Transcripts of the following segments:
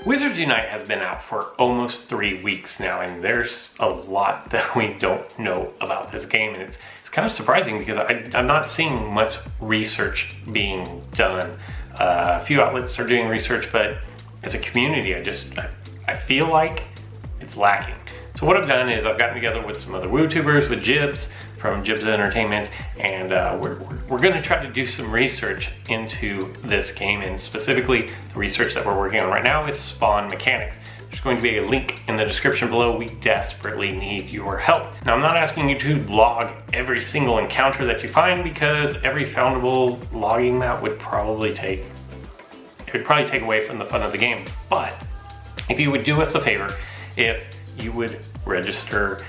Wizards Unite has been out for almost 3 weeks now, and there's a lot that we don't know about this game, and it's kind of surprising because I'm not seeing much research being done. A few outlets are doing research, but as a community, I feel like it's lacking. So what I've done is I've gotten together with some other WooTubers, with Jibs from Jibs Entertainment, and we're going to try to do some research into this game, and specifically the research that we're working on right now is spawn mechanics. There's going to be a link in the description below. We desperately need your help. Now, I'm not asking you to log every single encounter that you find, because every foundable logging that would probably take away from the fun of the game. But if you would do us a favor, if you would register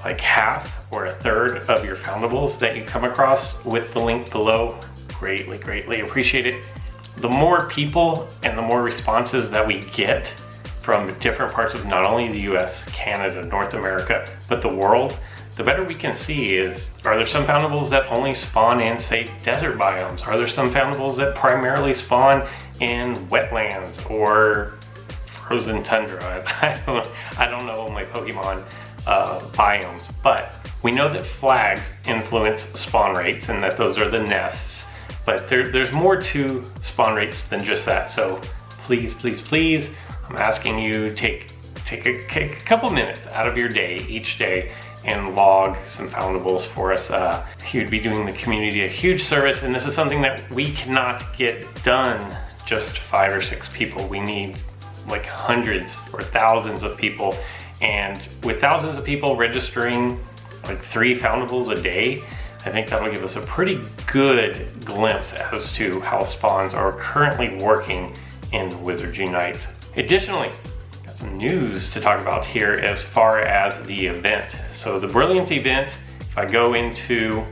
like half or a third of your foundables that you come across with the link below, greatly appreciate it. The more people and the more responses that we get from different parts of not only the US, Canada, North America, but the world, the better we can see is, are there some foundables that only spawn in, say, desert biomes? Are there some foundables that primarily spawn in wetlands or frozen tundra? I don't know my Pokemon biomes, but we know that flags influence spawn rates and that those are the nests, but there's more to spawn rates than just that. So please, I'm asking you, take a couple minutes out of your day each day and log some foundables for us. You'd be doing the community a huge service, and this is something that we cannot get done just 5 or 6 people. We need like hundreds or thousands of people, and with thousands of people registering like 3 foundables a day, I think that'll give us a pretty good glimpse as to how spawns are currently working in Wizards Unite. Additionally, got some news to talk about here as far as the event. So the Brilliant event, if I go into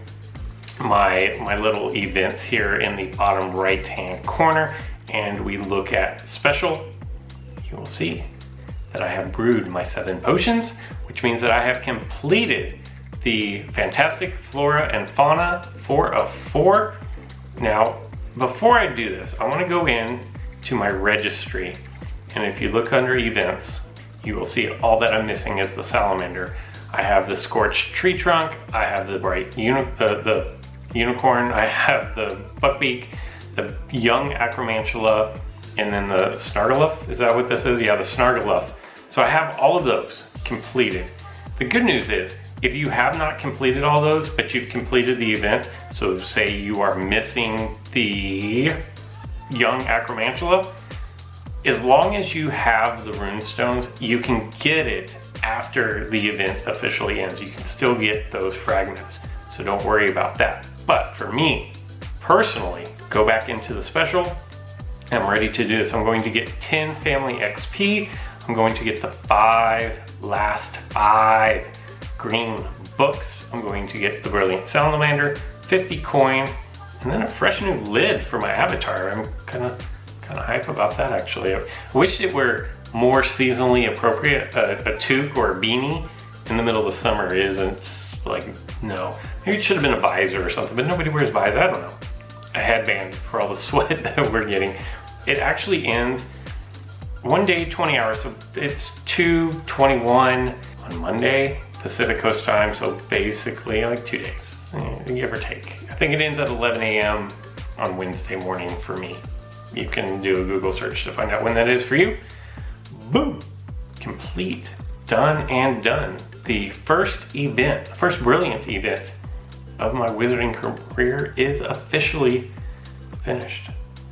my little events here in the bottom right hand corner and we look at special, you will see that I have brewed my 7 potions, which means that I have completed the Fantastic Flora and Fauna 4 of 4. Now, before I do this, I want to go in to my registry, and if you look under events, you will see all that I'm missing is the salamander. I have the scorched tree trunk, I have the bright the unicorn, I have the buckbeak, the young acromantula, and then the snargaluff. Is that what this is? Yeah, the snargaluff. So I have all of those completed. The good news is, if you have not completed all those, but you've completed the event, so say you are missing the young acromantula, as long as you have the rune stones, you can get it after the event officially ends. You can still get those fragments, so don't worry about that. But for me, personally, go back into the special. I'm ready to do this. I'm going to get 10 family XP. I'm going to get the last 5 green books. I'm going to get the Brilliant Salamander, 50 coin, and then a fresh new lid for my avatar. I'm kind of hype about that, actually. I wish it were more seasonally appropriate. A toque or a beanie in the middle of the summer isn't, like, no. Maybe it should have been a visor or something, but nobody wears visor. I don't know. A headband for all the sweat that we're getting. It actually ends one day, 20 hours. So it's 2:21 on Monday, Pacific Coast time. So basically like 2 days, give or take. I think it ends at 11 a.m. on Wednesday morning for me. You can do a Google search to find out when that is for you. Boom, complete, done and done. The first event, first Brilliant event of my wizarding career is officially finished.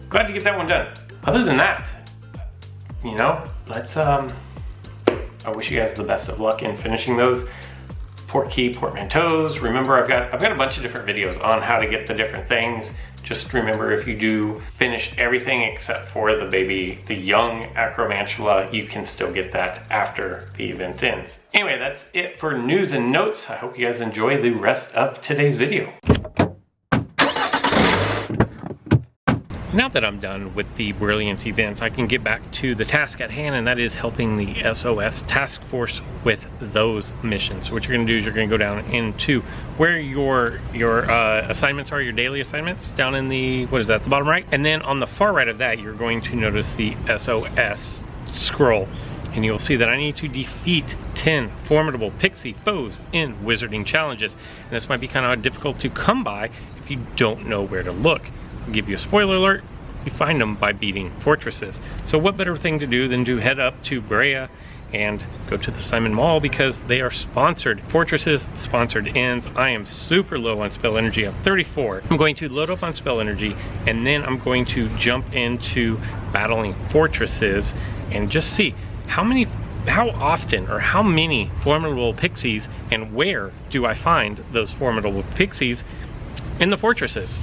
Glad to get that one done. Other than that, you know, let's, I wish you guys the best of luck in finishing those portkey portmanteaus. Remember, I've got a bunch of different videos on how to get the different things. Just remember, if you do finish everything except for the young acromantula, you can still get that after the event ends. Anyway, that's it for news and notes. I hope you guys enjoy the rest of today's video. Now that I'm done with the brilliant events, I can get back to the task at hand, and that is helping the SOS task force with those missions. So what you're going to do is you're going to go down into where your assignments are, your daily assignments, down in the, what is that, the bottom right? And then on the far right of that, you're going to notice the SOS scroll. And you'll see that I need to defeat 10 formidable pixie foes in wizarding challenges. And this might be kind of difficult to come by if you don't know where to look. I'll give you a spoiler alert, you find them by beating fortresses. So what better thing to do than to head up to Brea and go to the Simon Mall, because they are sponsored fortresses, sponsored inns. I am super low on spell energy, I'm 34. I'm going to load up on spell energy, and then I'm going to jump into battling fortresses and just see how often or how many formidable pixies, and where do I find those formidable pixies in the fortresses.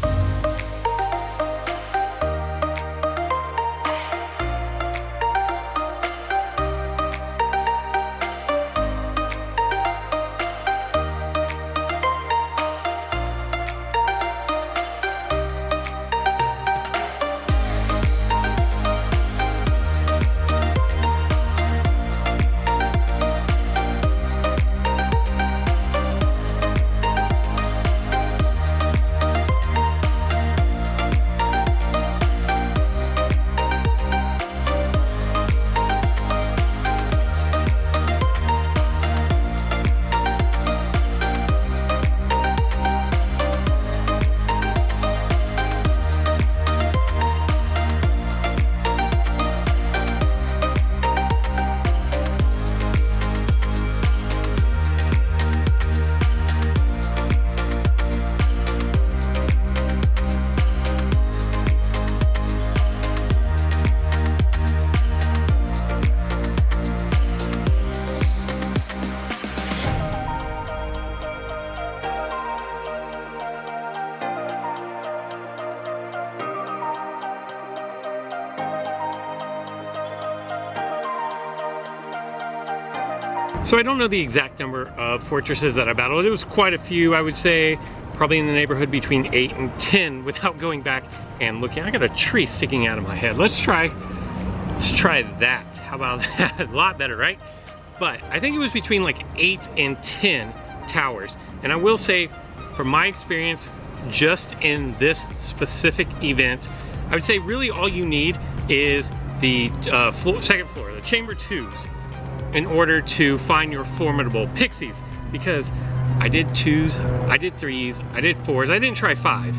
So I don't know the exact number of fortresses that I battled. It was quite a few, I would say, probably in the neighborhood between 8 and 10 without going back and looking. I got a tree sticking out of my head. Let's try that. How about that? A lot better, right? But I think it was between like 8 and 10 towers. And I will say, from my experience, just in this specific event, I would say really all you need is the second floor, the chamber 2s, in order to find your formidable pixies, because I did 2s, I did 3s, I did 4s, I didn't try 5.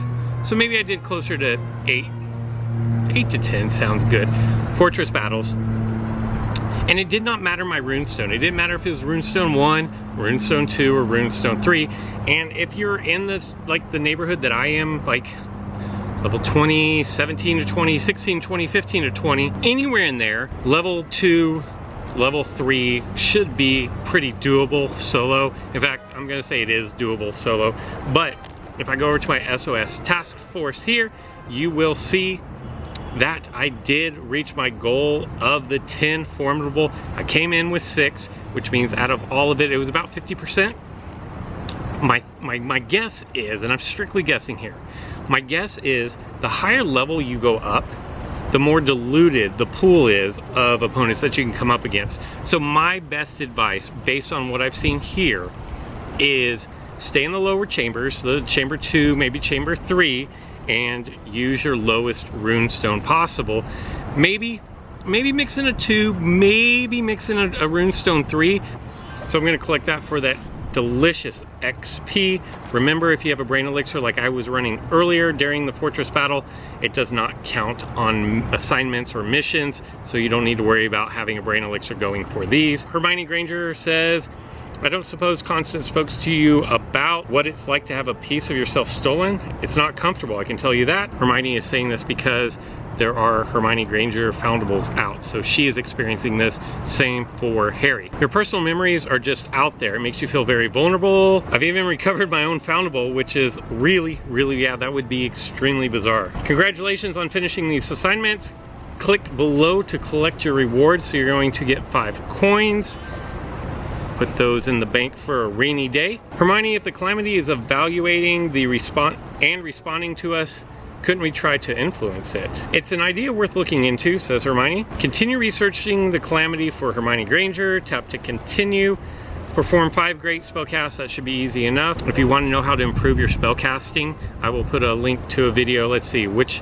So maybe I did closer to 8 to 10 sounds good, fortress battles. And it did not matter my runestone. It didn't matter if it was runestone 1, runestone 2, or runestone 3. And if you're in this, like the neighborhood that I am, like level 20, 17 to 20, 16, 20, 15 to 20, anywhere in there, level 2, level 3 should be pretty doable solo. In fact, I'm gonna say it is doable solo. But if I go over to my SOS task force here, you will see that I did reach my goal of the 10 formidable. I came in with 6, which means out of all of it, it was about 50%. My guess is, and I'm strictly guessing here, my guess is the higher level you go up, the more diluted the pool is of opponents that you can come up against. So my best advice, based on what I've seen here, is stay in the lower chambers, the chamber 2, maybe chamber 3, and use your lowest runestone possible. Maybe mix in a 2, maybe mix in a runestone 3. So I'm gonna collect that for that delicious XP. Remember, if you have a brain elixir like I was running earlier during the fortress battle, it does not count on assignments or missions, so you don't need to worry about having a brain elixir going for these. Hermione Granger says, I don't suppose Constance spoke to you about what it's like to have a piece of yourself stolen. It's not comfortable, I can tell you that. Hermione is saying this because there are Hermione Granger foundables out, so she is experiencing this. Same for Harry. Your personal memories are just out there. It makes you feel very vulnerable. I've even recovered my own foundable, which is really, yeah, that would be extremely bizarre. Congratulations on finishing these assignments. Click below to collect your rewards. So you're going to get 5 coins. Put those in the bank for a rainy day. Hermione, if the Calamity is evaluating the response and responding to us, couldn't we try to influence it? It's an idea worth looking into, says Hermione. Continue researching the calamity for Hermione Granger. Tap to continue. Perform 5 great spellcasts. That should be easy enough. If you want to know how to improve your spellcasting, I will put a link to a video. Let's see which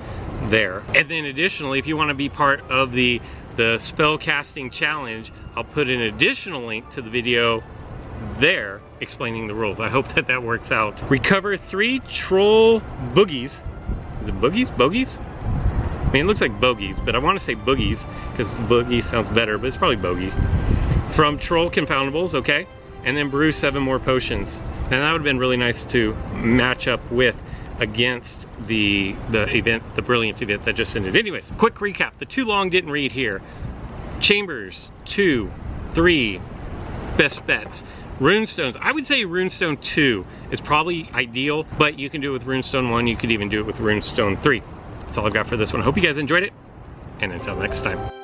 there. And then additionally, if you want to be part of the spellcasting challenge, I'll put an additional link to the video there explaining the rules. I hope that that works out. Recover 3 troll boogies. Is it boogies? Bogies? I mean, it looks like bogies, but I want to say boogies because boogie sounds better, but it's probably bogey. From troll confoundables, okay? And then brew 7 more potions. And that would have been really nice to match up with against the event, the brilliant event that just ended. Anyways, quick recap. The too long didn't read here. Chambers, 2, 3, best bets. Runestones, I would say Runestone 2 is probably ideal, but you can do it with Runestone 1, you could even do it with Runestone 3. That's all I've got for this one. I hope you guys enjoyed it, and until next time.